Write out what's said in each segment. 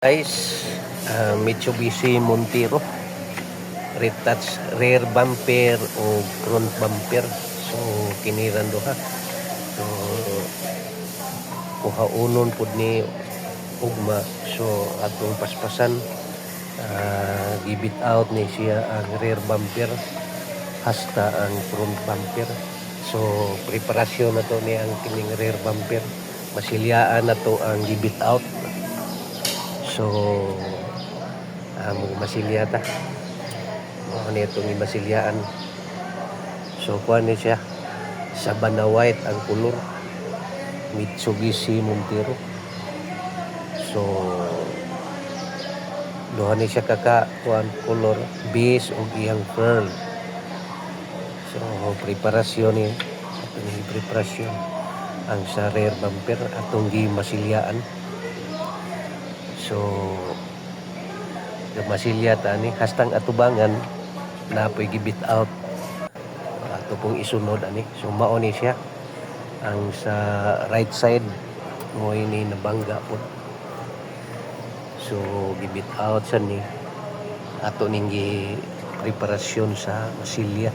Guys, Mitsubishi Montero retouch rear bumper o front bumper. So kiniran do ha. So kuhaunon pud ni ugma. So atong paspasan gibit out ni siya ang rear bumper hasta ang front bumper. So preparasyon na to ni ang kining rear bumper. Masilyaan na to ang gibit out. So masilya ta. Ano itong masilyaan. So kuha ni siya Sabana white ang kulor, Mitsubishi Montero. So duha ni siya kaka kuan kulor base og iyang pearl. So preparasyon ni preparasyon ang sa rear bumper atong masilyaan. So masilya ta ni hastang atubangan na po'y gibit out ato pong isunod ani. So mao ni siya ang sa right side mo ini nabangga po. So gibit out sa ni ato ning preparasyon sa masilya.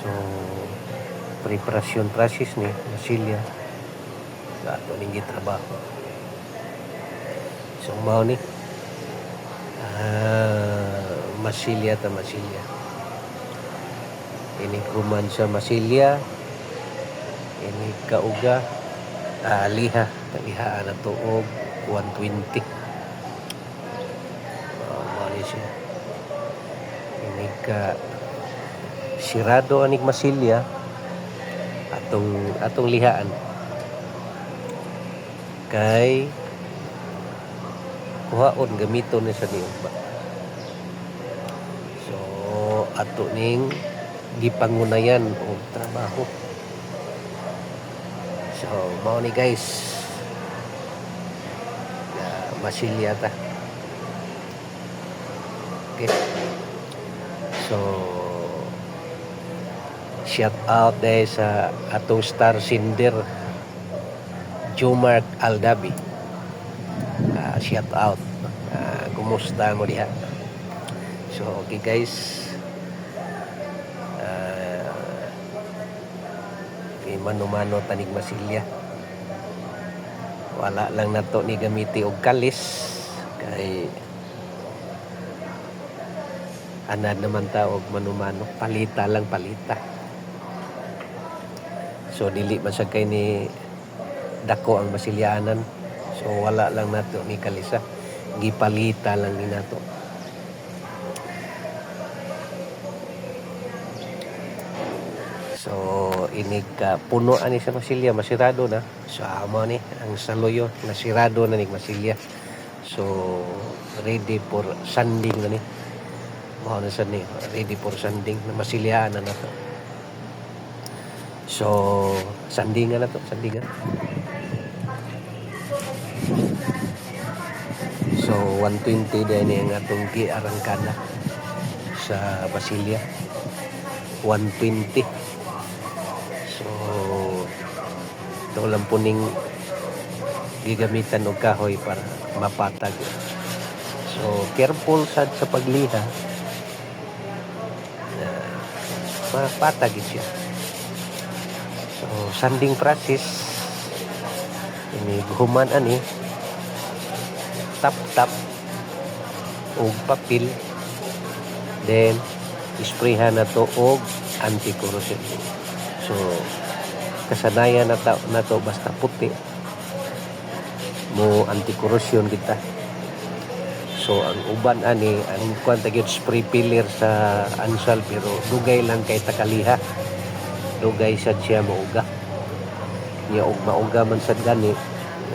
So preparasyon process ni masilya ato ning trabaho. So mao ni masilya ta masilya. Ini kuman sa masilya, ini kauga liha lihaan na to og 120. Mao ni siya. Ini ka sirado anig masilya atong lihaan kay kuhaon gamiton ni sa niugba. So ato ning gipangunayan og trabaho. So mao ni guys, masilya ta. Okay. So shout out dahil sa atong star sinder Jumark Aldabi. Shout out. Kumusta mo diha? So okay guys, mano-mano tanig masilya. Wala lang nato ni gamiti og kalis kay anad naman ta og mano-mano, palita lang palita. So dili man sa kay ni dako ang masilyaanan. So wala lang nato ni kalisa, gipalita lang ni nato. So ini ka puno ani sa masilya, masirado na. So amo ni ang saluyo nasirado na ning masilya. So ready for sanding na ni. Mao na sad ni ready for sanding na masilyaan na nato. So sandingan na to, sandingan. So 120 din ang atong giarangkada sa masilya. 120. So ito lang po ning gigamitan og kahoy para mapatag. So careful sad sa pagliha. Mapatag siya. So sanding process ini human ani tap og papel, then isprayhan na to og anti-corrosion. So kasanayan na to basta puti mo anti-corrosion kita. So ang uban ani ang kuan ta gyud spray filler sa ansal pero dugay lang kay takaliha. Dugay sad siya mauga. Nya og mauga man sad gani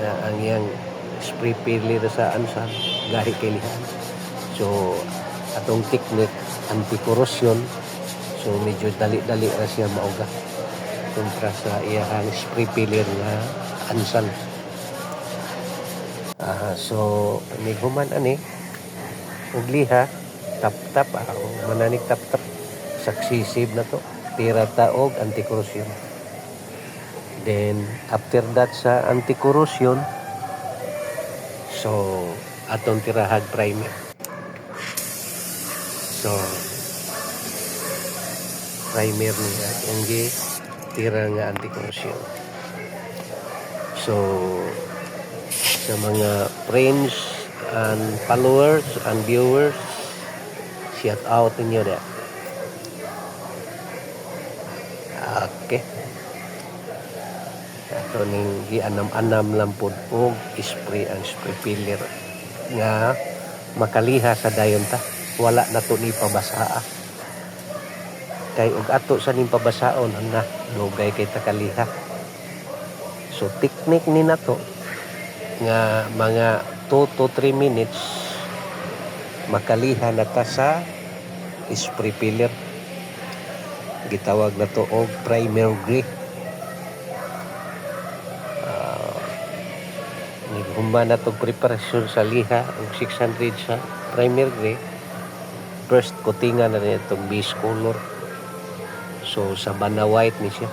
ang iyang spray filler sa ansal gahi kay liha. So atong technique anti-corrosion. So medyo dali-dali ra siya mauga kontra sa iyang spray filler nga ansal. So ni human ani og liha tap-tap mananig tap-tap successive na to tira ta og anti-corrosion. Then after that sa anti-corrosion, So atong tirahag primer. So primer niya yung tira nga anti-corrosion. So sa mga friends and followers and viewers, shout out ninyo na. Okay. Ato ning gianam-anam lang pod og spray and spray filler nga makaliha sa dayon ta. Wala na to ni pabasaa. Kay og ato sa ning pabasaon ang na dugay kay takaliha. So technique ni nato nga mga 2 to 3 minutes makaliha na ta sa spray filler. Gitawag na to og primer gray. Humba na itong preparasyon sa liha ang 600 sa primer gray. First coatingan na rin itong base color. So sabana white ni siya,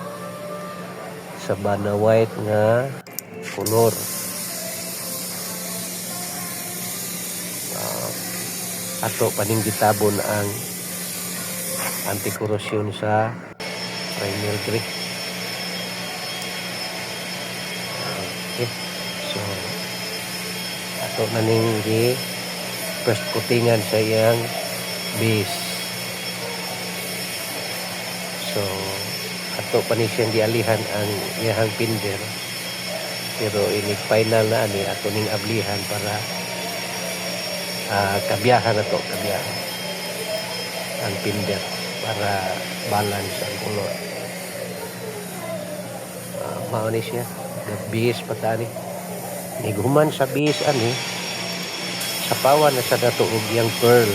sabana white nga color. Ato paning gitabon ang anti-corrosion sa primer gray. Okay, so ato na ning first coatingan sa iyang base. So ato pa ni siyang gialihan ang iyang pinder, pero ini final na ani ato ning ablihan para kabiyahan na to, kabiyahan ang pinder para balance ang color. Mao ni siya the base patani. Niguman sa base ani sa pawan na sa dato og yang pearl.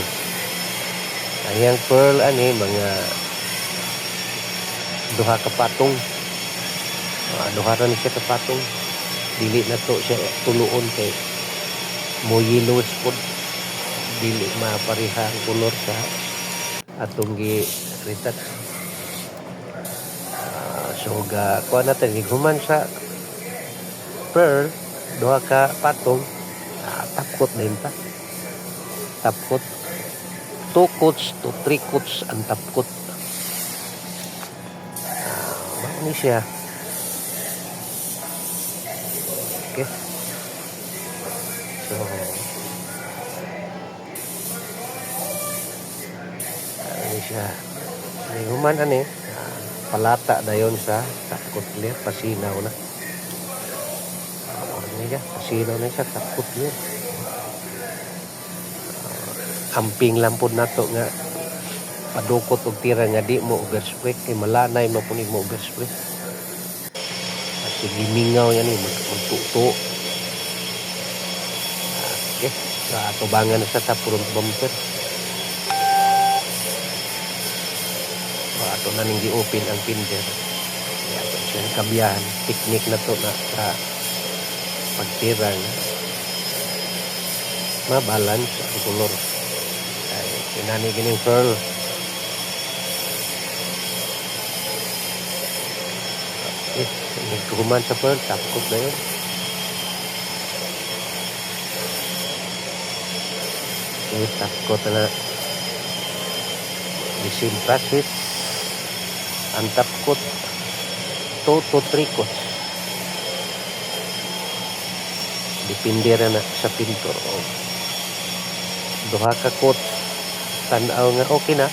Ang yang pearl ani mga duha ka patong. Duha ra ni siya ka patong. Dili na to siya tuluon kay mo yellow spot. Dili mapareha ang color sa atong gi retouch. So ga kuha natin niguman sa pearl duha ka patong, tapkot din pa. Tapkot 2 coats to 3 coats ang tapkot. Ni siya. Okay. So ni siya. Human ani palata dayon sa tapkot clear pasinaw na. Niya pasinaw na siya tapkot niya. Amping lang po nato nga padukot og tira nga di mo overspray kay malanay mo pud mo overspray. At gimingaw yan ni magtuto. Okay, sa atubangan na sa tapurong bumper. Ato na ning gi-open ang pinder. Ato siya kabiyahan, technique na to na sa pagtirang mabalance ang color. Ay kinani gining pearl. Nagkuman sa pearl, tapkot na yun. Okay, tapkot na the same process. Ang tapkot 2 to 3 coats. Depende na sa pintor. Duha ka coats tanaw nga okay na,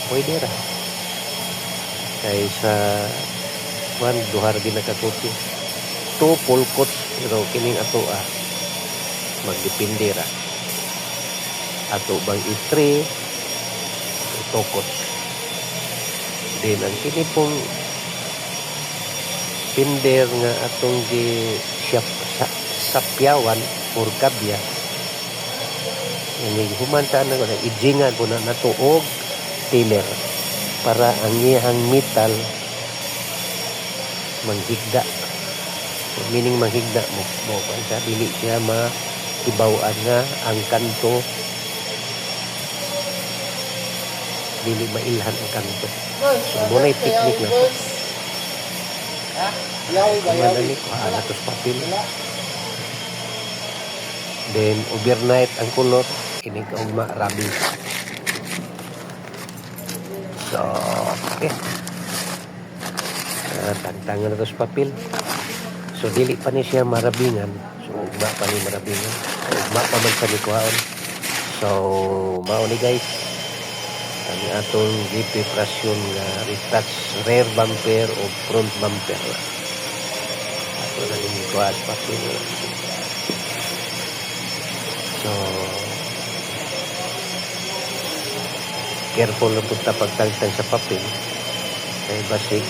pwede ra. Kay sa duha ra ginakakuti 2 full coats, pero kining ato magdepende ra ato bang i-3 2 coats. Then ang kini pong pinder nga atong gi sapyawan or kabya ini human sa na ijingan po na natuog tiller para ang iyang metal manghigda. So, meaning manghigda mo sa dili siya maibawaan nga ang kanto, dili mailhan ang kanto. So muna yung technique na to. Kumadali ko, natos papel. Then overnight ang kulot kini kaugma rabing. So, okay. Tangtangan na to sa papel. So, dili pa ni siya marabingan. So, ugma pa ni marabingan. Ugma pa man sa likuhaon. So, mao ni guys. Ang atong gipreparasyon nga retouch rear bumper o front bumper. Ato na ni likuha sa papel. So, careful lang punta pagtangtang sa papel. Kaya basig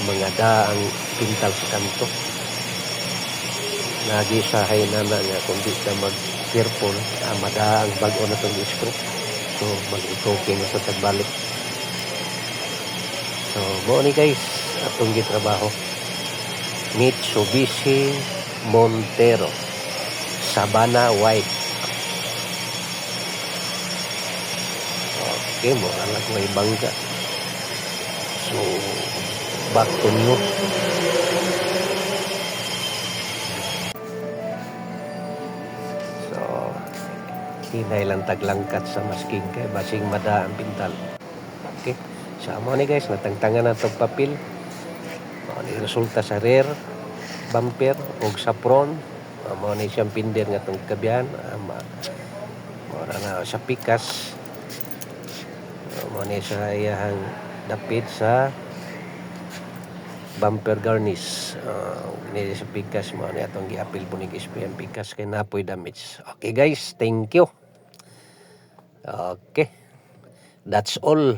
mga daang pintal sa kanto. Nagisahay na nga kung di ka mag-careful, madaang bago na itong screw. So, mag-itoking na sa tagbalik. So, mo ni guys, atong gitrabaho. Mitsubishi Montero Sabana White. Okay, mo anak may bangga. So, back to new. So, hinay lang taglangkat sa masking kay basing mada ang pintal. Okay. So, mo ni guys, natangtangan na itong papel. Mo ni resulta sa rear bumper o sa front. Mo ni siyang pinder nga itong kabihan. Mo na sa pikas. Mo ni sa iyahang dapit sa bumper garnish. Ini sa pikas mo ni atong giapil po ni SPM pikas kay napoy damage. Okay guys, thank you. Okay. That's all.